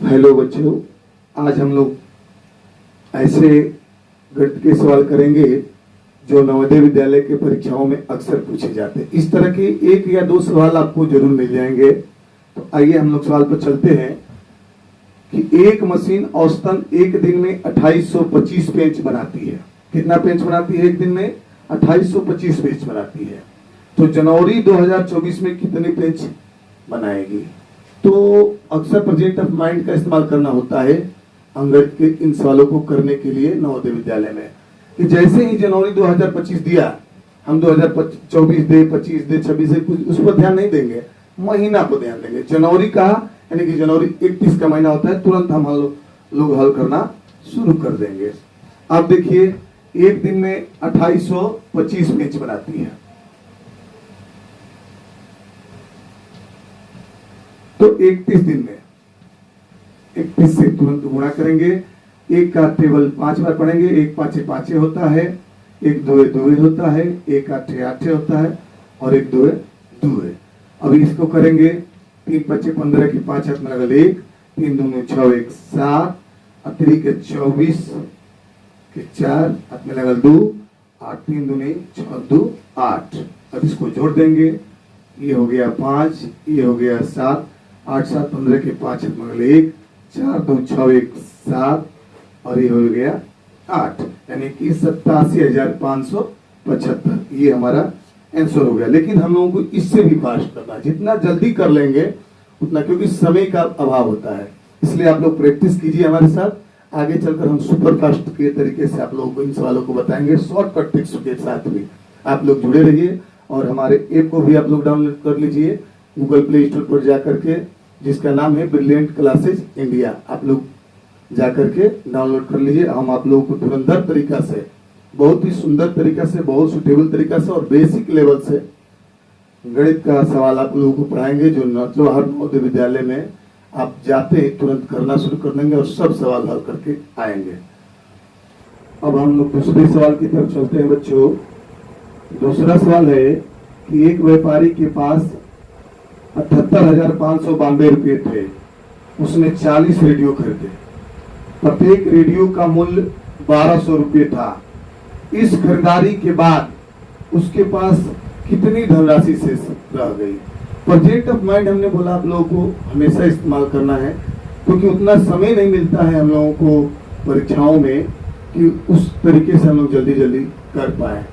Hello बच्चों, आज हम लोग ऐसे गणित के सवाल करेंगे जो नवोदय विद्यालय के परीक्षाओं में अक्सर पूछे जाते हैं। इस तरह के एक या दो सवाल आपको जरूर मिल जाएंगे। तो आइए हम लोग सवाल पर चलते हैं कि एक मशीन औसतन एक दिन में 2825 पेंच बनाती है। कितना पेंच बनाती है? एक दिन में 2825 पेंच बनाती है। तो जनवरी 2024 में कितने पेंच बनाएगी? तो अक्सर प्रेजेंट ऑफ माइंड का इस्तेमाल करना होता है अंगत के इन सवालों को करने के लिए नवोदय विद्यालय में, कि जैसे ही जनवरी 2025 दिया, हम 2024 दे, 25 दे, 26 दे, कुछ उस पर ध्यान नहीं देंगे, महीना पर ध्यान देंगे। जनवरी कहा यानी कि जनवरी 31 का महीना होता है, तुरंत हम लोग हल करना शुरू कर देंगे। अब देखिए, एक दिन में 2825 पेंच बनाती है। तो 31 दिन में 31 से तुरंत गुणा करेंगे। एक का टेबल 5 बार पढ़ेंगे। एक पाँचे पाँचे होता है, एक दोए दोए होता है, एक आठे आठे होता है और एक दोए दोए। अभी इसको करेंगे। 3 पच्चे 15 की 5 हाथ में लगल 1, 3 दूने 6, 1 7, 3 के 24 के 4 हाथ में लगल 2, 8 3 दूने 6 2 8। अब इसको जोड़ देंगे। ये हो गया 5, ये हो गया 7, 8 7 15 के 5 हाथ में लगल 1, 4 2 6 1 7 और ये हो गया 8, यानी कि 87,575। ये हमारा आंसर हो गया। लेकिन हम लोगों को इससे भी फास्ट करना है, जितना जल्दी कर लेंगे उतना, क्योंकि समय का अभाव होता है। इसलिए आप लोग प्रैक्टिस कीजिए हमारे साथ। आगे चलकर हम सुपर फास्ट के तरीके से आप लोगों को इन सवालों को बताएंगे, शॉर्टकट ट्रिक्स के साथ भी। आप लोग जुड़े रहिए और हमारे ऐप को भी आप लोग डाउनलोड कर लीजिए गूगल प्ले स्टोर पर जाकर के, जिसका नाम है ब्रिलियंट क्लासेज इंडिया। आप लोग जाकर के डाउनलोड कर लीजिए। हम आप लोगों को धुरंधर तरीका से, बहुत ही सुंदर तरीका से, बहुत सुटेबल तरीका से और बेसिक लेवल से गणित का सवाल आप लोगों को पढ़ाएंगे, जो हर नवोदय विद्यालय में आप जाते ही तुरंत करना शुरू कर देंगे और सब सवाल हल करके आएंगे। अब हम लोग दूसरे सवाल की तरफ चलते हैं बच्चों। दूसरा सवाल है कि एक व्यापारी के पास 78,592 रुपये थे। उसने 40 रेडियो खरीदे। प्रत्येक रेडियो का मूल्य 1200 रुपये था। इस खरीदारी के बाद उसके पास कितनी धनराशि शेष रह गई? प्रेजेंट ऑफ माइंड हमने बोला आप लोगों को हमेशा इस्तेमाल करना है, क्योंकि उतना समय नहीं मिलता है हम लोगों को परीक्षाओं में कि उस तरीके से हम लोग जल्दी जल्दी कर पाए।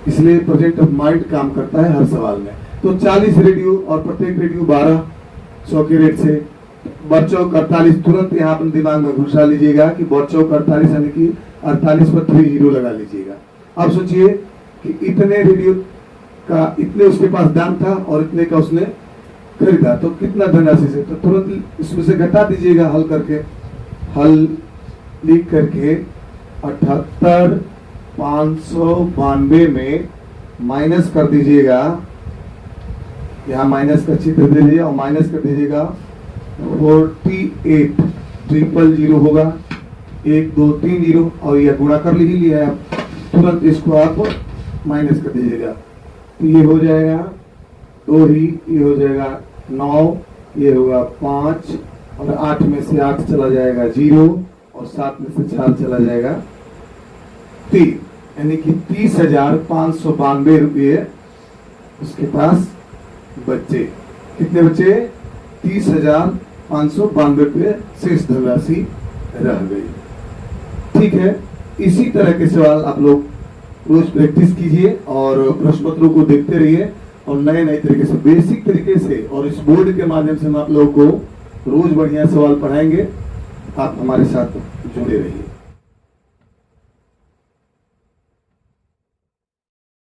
इसलिए प्रेजेंट ऑफ माइंड काम करता है हर सवाल में। तो 40 रेडियो और प्रत्येक रेडियो 1200 के रेट से बरचौक 48, तुरंत यहाँ अपने दिमाग में घुसा लीजिएगा कि बरचौक 48 यानी कि 48 पर 3 जीरो लगा लीजिएगा। अब सोचिए कि इतने रेडियो का इतने उसके पास दाम था और इतने का उसने खरीदा, तो कितना धनराशि से, तो तुरंत इसमें से घटा दीजिएगा हल करके। हल लिख करके 78,592 में माइनस कर दीजिएगा। यहाँ माइनस का चित्र दे दीजिए और माइनस कर दीजिएगा 48,000 होगा। 1 2 3 0 और यह गुणा कर लीजिए। आप तुरंत इसको आप माइनस कर दीजिएगा, तो ये हो जाएगा 2 ही, ये हो जाएगा 9, ये होगा 5 और 8 में से 8 चला जाएगा 0 और 7 में से 4 चला जाएगा 3, यानी कि 30,592 रुपये उसके पास बच्चे। कितने बच्चे? 30,592 रुपये शेष धनराशि रह गई। ठीक है, इसी तरह के सवाल आप लोग रोज प्रैक्टिस कीजिए और प्रश्न पत्रों को देखते रहिए और नए नए तरीके से, बेसिक तरीके से, और इस बोर्ड के माध्यम से हम आप लोगों को रोज बढ़िया सवाल पढ़ाएंगे। आप हमारे साथ जुड़े रहिए।